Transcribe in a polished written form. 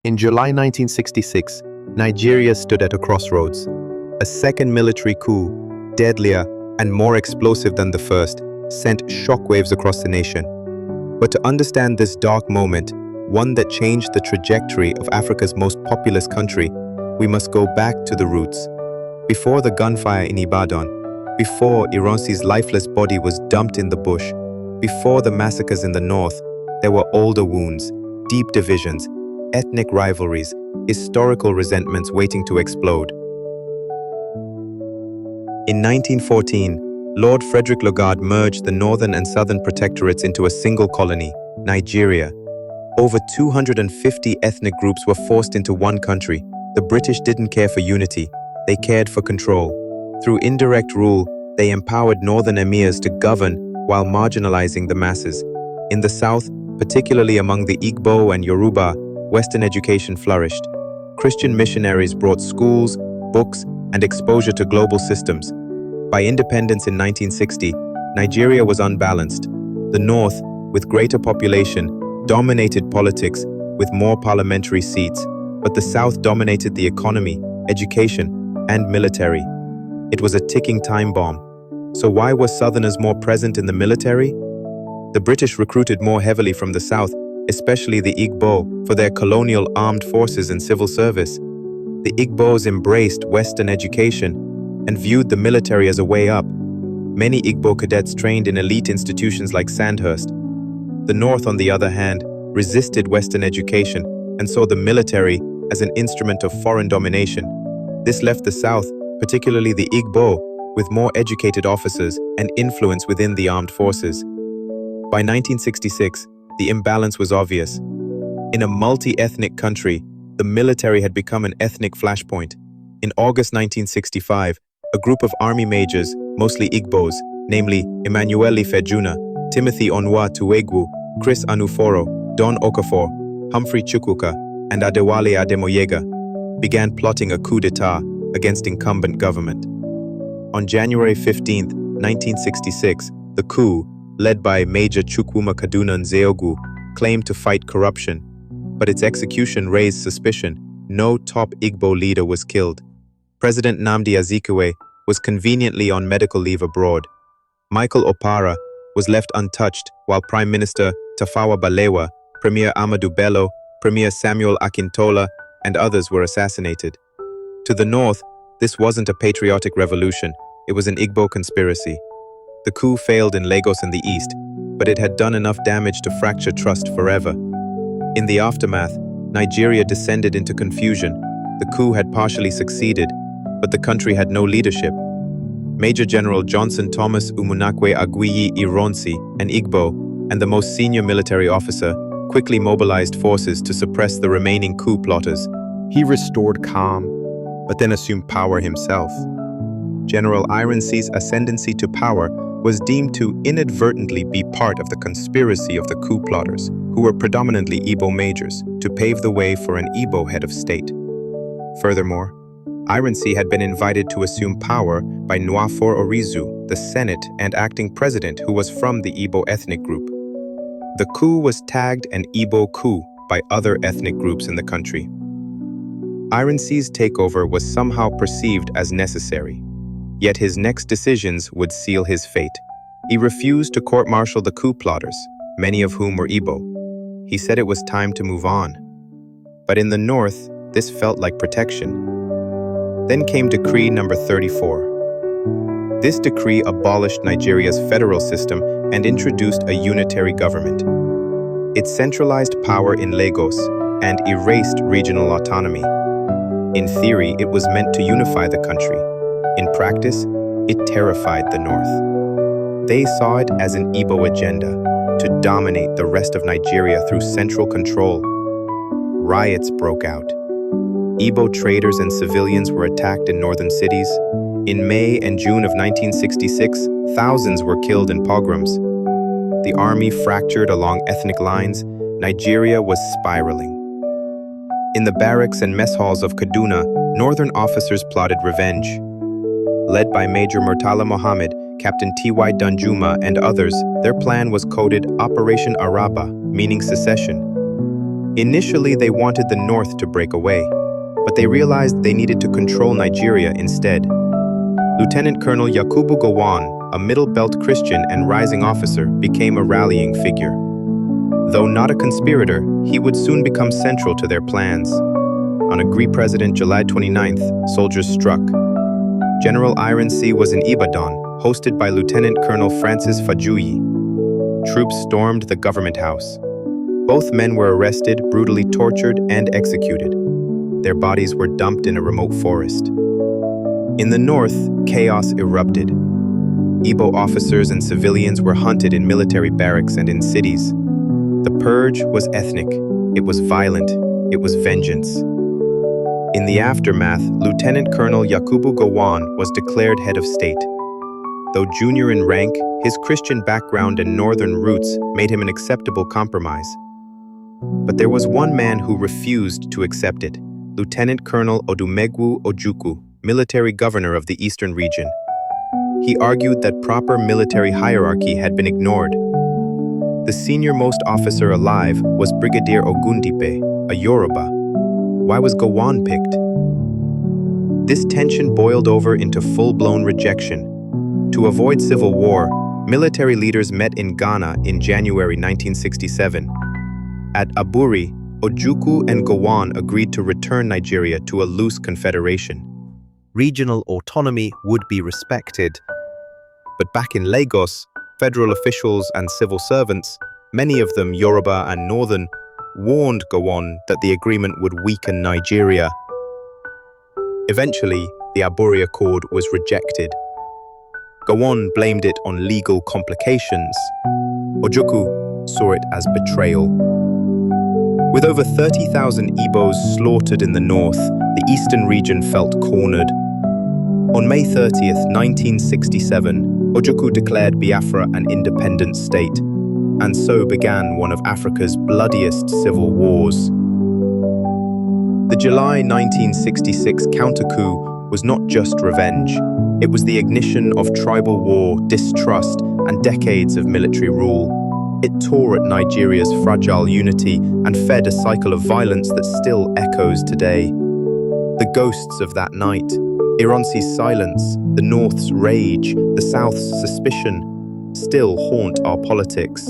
In July 1966, Nigeria stood at a crossroads. A second military coup, deadlier and more explosive than the first, sent shockwaves across the nation. But to understand this dark moment, one that changed the trajectory of Africa's most populous country, we must go back to the roots. Before the gunfire in Ibadan, before Ironsi's lifeless body was dumped in the bush, before the massacres in the north, there were older wounds, deep divisions, ethnic rivalries, historical resentments waiting to explode. In 1914, Lord Frederick Lagarde merged the northern and southern protectorates into a single colony, Nigeria. Over 250 ethnic groups were forced into one country. The British didn't care for unity, they cared for control. Through indirect rule, they empowered northern emirs to govern while marginalizing the masses. In the south, particularly among the Igbo and Yoruba, Western education flourished. Christian missionaries brought schools, books, and exposure to global systems. By independence in 1960, Nigeria was unbalanced. The north, with greater population, dominated politics with more parliamentary seats, but the south dominated the economy, education, and military. It was a ticking time bomb. So why were Southerners more present in the military? The British recruited more heavily from the south, especially the Igbo, for their colonial armed forces and civil service. The Igbos embraced Western education and viewed the military as a way up. Many Igbo cadets trained in elite institutions like Sandhurst. The North, on the other hand, resisted Western education and saw the military as an instrument of foreign domination. This left the South, particularly the Igbo, with more educated officers and influence within the armed forces. By 1966, the imbalance was obvious. In a multi-ethnic country, the military had become an ethnic flashpoint. In August 1965, a group of army majors, mostly Igbos, namely Emmanuel Ifejuna, Timothy Onwa Tuegwu, Chris Anuforo, Don Okafor, Humphrey Chukwuka, and Adewale Ademoyega, began plotting a coup d'etat against incumbent government. On January 15, 1966, the coup, led by Major Chukwuma Kaduna Nzeogwu, claimed to fight corruption, but its execution raised suspicion. No top Igbo leader was killed. President Nnamdi Azikiwe was conveniently on medical leave abroad. Michael Opara was left untouched, while Prime Minister Tafawa Balewa, Premier Amadou Bello, Premier Samuel Akintola, and others were assassinated. To the north, this wasn't a patriotic revolution, it was an Igbo conspiracy. The coup failed in Lagos in the east, but it had done enough damage to fracture trust forever. In the aftermath, Nigeria descended into confusion. The coup had partially succeeded, but the country had no leadership. Major General Johnson Thomas Umunakwe Aguiyi Ironsi, an Igbo, and the most senior military officer, quickly mobilized forces to suppress the remaining coup plotters. He restored calm, but then assumed power himself. General Ironsi's ascendancy to power was deemed to inadvertently be part of the conspiracy of the coup plotters, who were predominantly Igbo majors, to pave the way for an Igbo head of state. Furthermore, Ironsi had been invited to assume power by Nwafor Orizu, the Senate and acting president who was from the Igbo ethnic group. The coup was tagged an Igbo coup by other ethnic groups in the country. Ironsi's takeover was somehow perceived as necessary, yet his next decisions would seal his fate. He refused to court-martial the coup plotters, many of whom were Igbo. He said it was time to move on. But in the north, this felt like protection. Then came Decree Number 34. This decree abolished Nigeria's federal system and introduced a unitary government. It centralized power in Lagos and erased regional autonomy. In theory, it was meant to unify the country. In practice, it terrified the North. They saw it as an Igbo agenda, to dominate the rest of Nigeria through central control. Riots broke out. Igbo traders and civilians were attacked in northern cities. In May and June of 1966, thousands were killed in pogroms. The army fractured along ethnic lines. Nigeria was spiraling. In the barracks and mess halls of Kaduna, northern officers plotted revenge. Led by Major Murtala Mohammed, Captain T.Y. Danjuma, and others, their plan was coded Operation Araba, meaning secession. Initially, they wanted the North to break away, but they realized they needed to control Nigeria instead. Lieutenant Colonel Yakubu Gowon, a middle belt Christian and rising officer, became a rallying figure. Though not a conspirator, he would soon become central to their plans. On Agri President July 29th, soldiers struck. General Ironsi was in Ibadan, hosted by Lieutenant Colonel Francis Fajuyi. Troops stormed the government house. Both men were arrested, brutally tortured, and executed. Their bodies were dumped in a remote forest. In the north, chaos erupted. Igbo officers and civilians were hunted in military barracks and in cities. The purge was ethnic. It was violent. It was vengeance. In the aftermath, Lieutenant Colonel Yakubu Gowon was declared head of state. Though junior in rank, his Christian background and northern roots made him an acceptable compromise. But there was one man who refused to accept it, Lieutenant Colonel Ojukwu, military governor of the eastern region. He argued that proper military hierarchy had been ignored. The senior-most officer alive was Brigadier Ogundipe, a Yoruba. Why was Gowon picked? This tension boiled over into full-blown rejection. To avoid civil war, military leaders met in Ghana in January 1967. At Aburi, Ojukwu and Gowon agreed to return Nigeria to a loose confederation. Regional autonomy would be respected. But back in Lagos, federal officials and civil servants, many of them Yoruba and Northern, warned Gowon that the agreement would weaken Nigeria. Eventually, the Aburi Accord was rejected. Gowon blamed it on legal complications. Ojukwu saw it as betrayal. With over 30,000 Igbos slaughtered in the north, the eastern region felt cornered. On May 30th, 1967, Ojukwu declared Biafra an independent state, and so began one of Africa's bloodiest civil wars. The July 1966 Counter-Coup was not just revenge. It was the ignition of tribal war, distrust, and decades of military rule. It tore at Nigeria's fragile unity and fed a cycle of violence that still echoes today. The ghosts of that night, Ironsi's silence, the North's rage, the South's suspicion, still haunt our politics.